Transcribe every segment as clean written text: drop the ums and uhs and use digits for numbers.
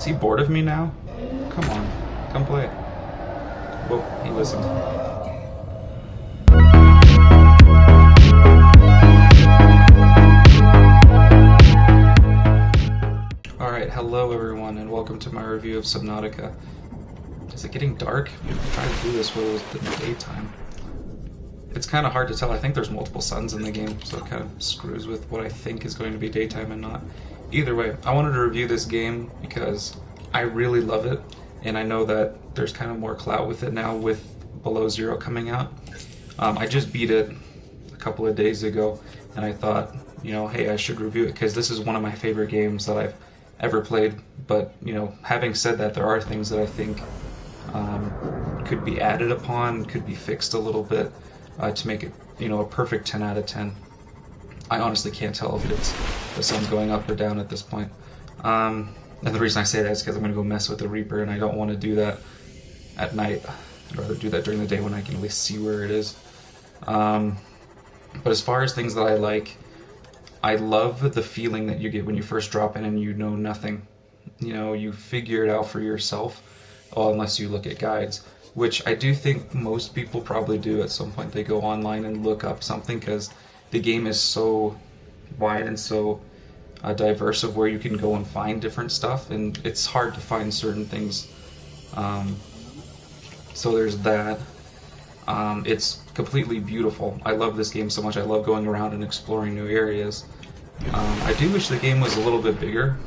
Is he bored of me now? Come on, come play. Whoa, he listened. Alright, hello everyone, and welcome to my review of Subnautica. Is it getting dark? I'm trying to do this while it's in the daytime. It's kind of hard to tell. I think there's multiple suns in the game, so it kind of screws with what I think is going to be daytime and not. Either way, I wanted to review this game because I really love it, and I know that there's kind of more clout with it now with Below Zero coming out. I just beat it a couple of days ago, and I thought, you know, hey, I should review it because this is one of my favorite games that I've ever played. But, you know, having said that, there are things that I think could be added upon, could be fixed a little bit to make it, you know, a perfect 10 out of 10. I honestly can't tell if it's the sun's going up or down at this point. And the reason I say that is because I'm going to go mess with the Reaper, and I don't want to do that at night. I'd rather do that during the day when I can at least see where it is. But as far as things that I love the feeling that you get when you first drop in and you know nothing. You know, you figure it out for yourself, unless you look at guides, which I do think most people probably do at some point. They go online and look up something because the game is so wide and so diverse of where you can go and find different stuff, and it's hard to find certain things. So there's that. It's completely beautiful. I love this game so much. I love going around and exploring new areas. I do wish the game was a little bit bigger.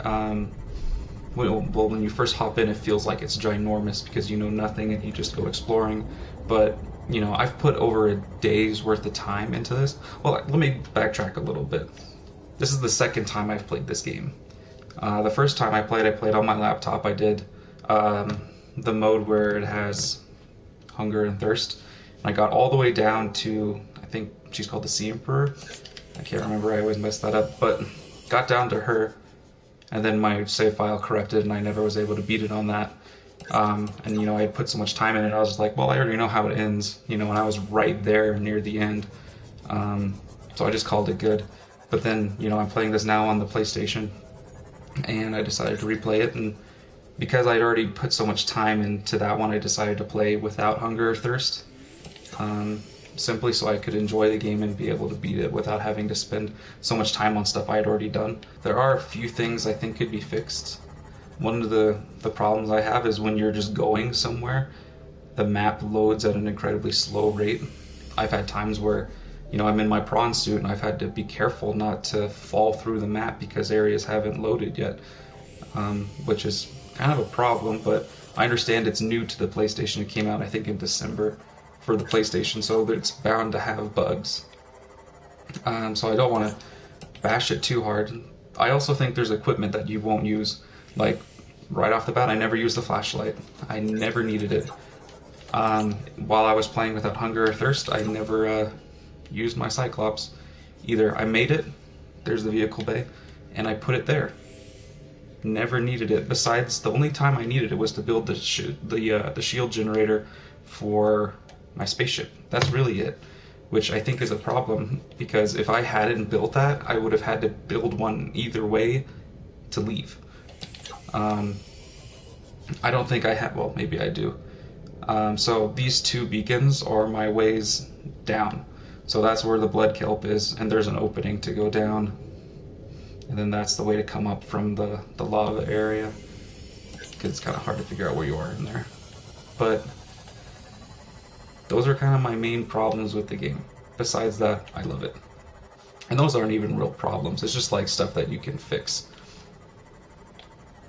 Well, when you first hop in, it feels like it's ginormous because you know nothing and you just go exploring. But, you know, I've put over a day's worth of time into this. Well, let me backtrack a little bit. This is the second time I've played this game. The first time I played on my laptop. I did the mode where it has hunger and thirst. And I got all the way down to, I think she's called the Sea Emperor. I can't remember, I always mess that up. But got down to her, and then my save file corrupted, and I never was able to beat it on that. And, you know, I had put so much time in it, I was just like, well, I already know how it ends, you know, and I was right there near the end. So I just called it good. But then, you know, I'm playing this now on the PlayStation, and I decided to replay it, and because I'd already put so much time into that one, I decided to play without hunger or thirst. Simply so I could enjoy the game and be able to beat it without having to spend so much time on stuff I had already done. There are a few things I think could be fixed. One of the problems I have is when you're just going somewhere, the map loads at an incredibly slow rate. I've had times where, you know, I'm in my prawn suit and I've had to be careful not to fall through the map because areas haven't loaded yet, which is kind of a problem, but I understand it's new to the PlayStation. It came out, I think, in December for the PlayStation, so it's bound to have bugs. So I don't want to bash it too hard. I also think there's equipment that you won't use. Like, right off the bat, I never used the flashlight. I never needed it. While I was playing without hunger or thirst, I never used my Cyclops. Either I made it, there's the vehicle bay, and I put it there. Never needed it. Besides, the only time I needed it was to build the shield generator for my spaceship. That's really it, which I think is a problem, because if I hadn't built that, I would have had to build one either way to leave. I don't think I have, well, maybe I do. So these two beacons are my ways down. So that's where the blood kelp is, and there's an opening to go down. And then that's the way to come up from the lava area, because it's kind of hard to figure out where you are in there. But those are kind of my main problems with the game. Besides that, I love it. And those aren't even real problems. It's just like stuff that you can fix.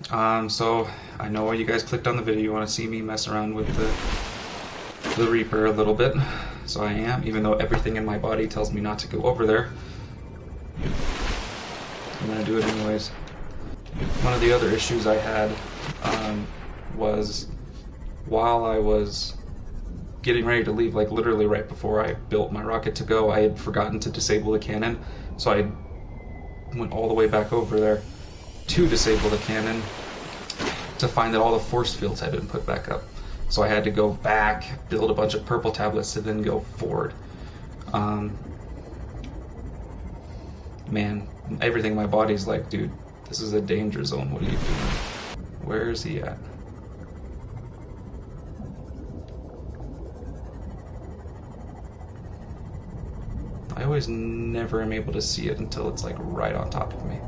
So I know you guys clicked on the video. You want to see me mess around with the Reaper a little bit. So I am, even though everything in my body tells me not to go over there. I'm gonna do it anyways. One of the other issues I had was while I was getting ready to leave, like literally right before I built my rocket to go, I had forgotten to disable the cannon, so I went all the way back over there to disable the cannon to find that all the force fields had been put back up. So I had to go back, build a bunch of purple tablets to then go forward. Man, everything in my body's like, dude, this is a danger zone, what are you doing? Where is he at? I always never am able to see it until it's like right on top of me.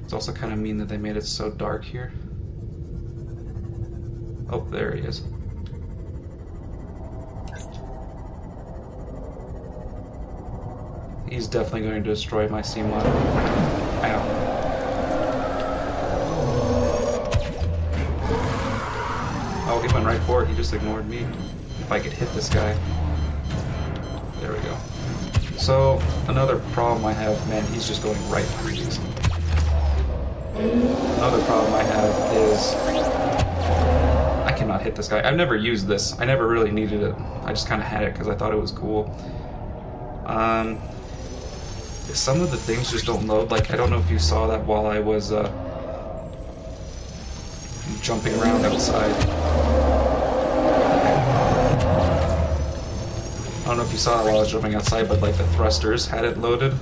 It's also kind of mean that they made it so dark here. Oh, there he is. He's definitely going to destroy my C mod. Ow. Oh, he went right for it. He just ignored me. If I could hit this guy. There we go. So, another problem I have, man, he's just going right through these. Another problem I have is I cannot hit this guy. I've never used this. I never really needed it. I just kind of had it because I thought it was cool. Some of the things just don't load. Like, I don't know if you saw that while I was jumping around outside. I don't know if you saw it while I was jumping outside, but like the thrusters had it loaded.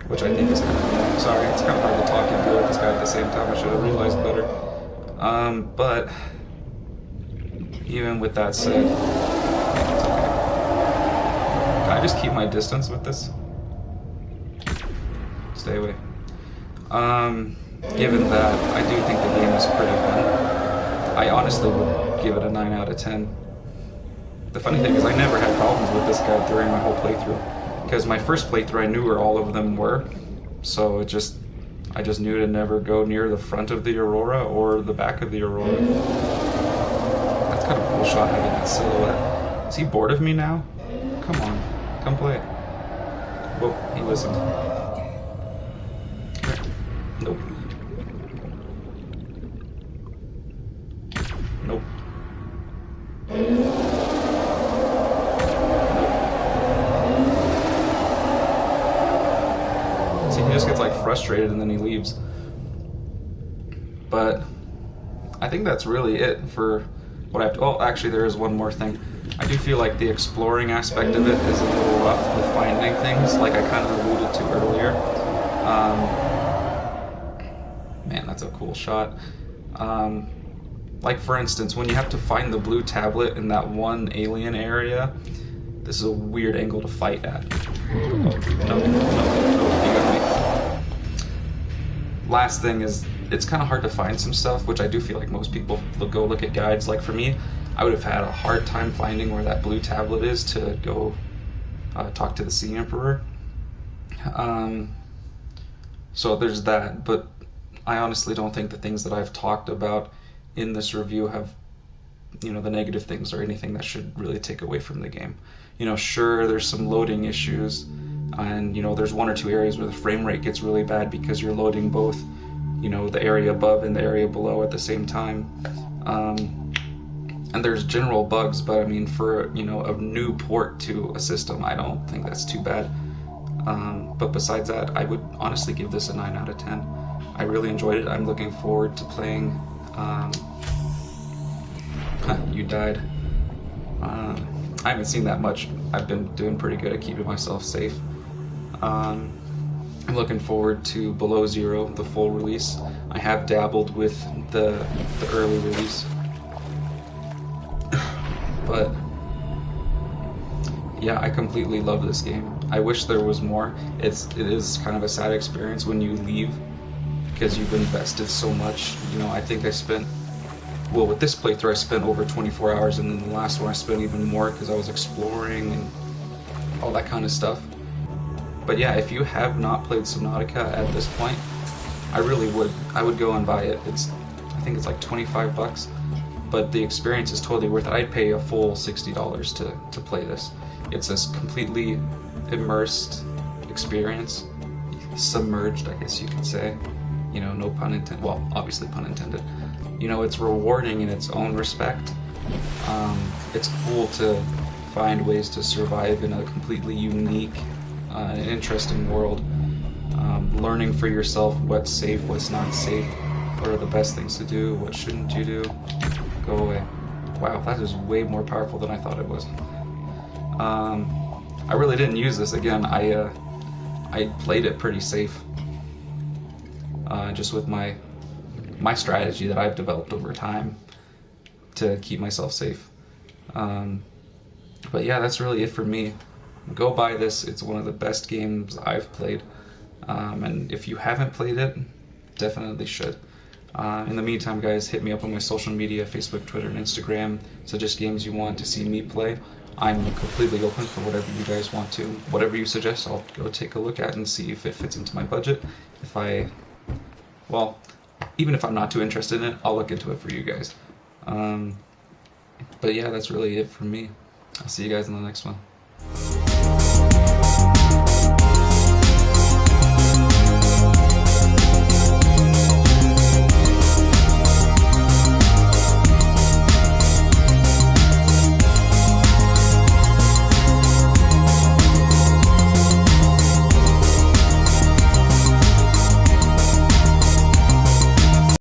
Which I think is kind of annoying. Sorry, it's kind of hard to talk and deal with this guy at the same time. I should have realized better. But even with that said, it's okay. Can I just keep my distance with this? Stay away. Given that, I do think the game is pretty fun. I honestly would give it a 9 out of 10. The funny thing is I never had problems with this guy during my whole playthrough. Because my first playthrough I knew where all of them were. So I just knew to never go near the front of the Aurora or the back of the Aurora. That's kind of a cool shot having that silhouette. Is he bored of me now? Come on, come play. Whoa, he listened. Nope. Nope. See, he just gets like frustrated and then he leaves. But I think that's really it for what I have to. Oh, actually, there is one more thing. I do feel like the exploring aspect of it is a little rough with finding things, like I kind of alluded to earlier. Man, that's a cool shot. Like for instance, when you have to find the blue tablet in that one alien area, this is a weird angle to fight at. Oh, no, you got me. Last thing is, it's kind of hard to find some stuff, which I do feel like most people go look at guides. Like for me, I would have had a hard time finding where that blue tablet is to go talk to the Sea Emperor. So there's that, but I honestly don't think the things that I've talked about in this review have, the negative things or anything that should really take away from the game. Sure, there's some loading issues, and there's one or two areas where the frame rate gets really bad because you're loading both, the area above and the area below at the same time. And there's general bugs, but I mean, for a new port to a system, I don't think that's too bad. But besides that, I would honestly give this a 9 out of 10. I really enjoyed it. I'm looking forward to playing. You died. I haven't seen that much. I've been doing pretty good at keeping myself safe. I'm looking forward to Below Zero, the full release. I have dabbled with the early release. But yeah, I completely love this game. I wish there was more. It is kind of a sad experience when you leave because you've invested so much. I think I spent, well, with this playthrough I spent over 24 hours, and then the last one I spent even more because I was exploring and all that kind of stuff. But yeah, if you have not played Subnautica at this point, I would go and buy it. I think it's like 25 bucks. But the experience is totally worth it. I'd pay a full $60 to play this. It's a completely immersed experience, submerged, I guess you could say. No pun intended. Well, obviously pun intended. It's rewarding in its own respect. It's cool to find ways to survive in a completely unique, interesting world. Learning for yourself what's safe, what's not safe, what are the best things to do, what shouldn't you do. go away. Wow, that is way more powerful than I thought it was. I really didn't use this. Again, I played it pretty safe, just with my strategy that I've developed over time to keep myself safe. But yeah, that's really it for me. Go buy this. It's one of the best games I've played. And if you haven't played it, definitely should. In the meantime, guys, hit me up on my social media, Facebook, Twitter, and Instagram. Suggest games you want to see me play. I'm completely open for whatever you guys want to. Whatever you suggest, I'll go take a look at and see if it fits into my budget. Well, even if I'm not too interested in it, I'll look into it for you guys. But yeah, that's really it for me. I'll see you guys in the next one.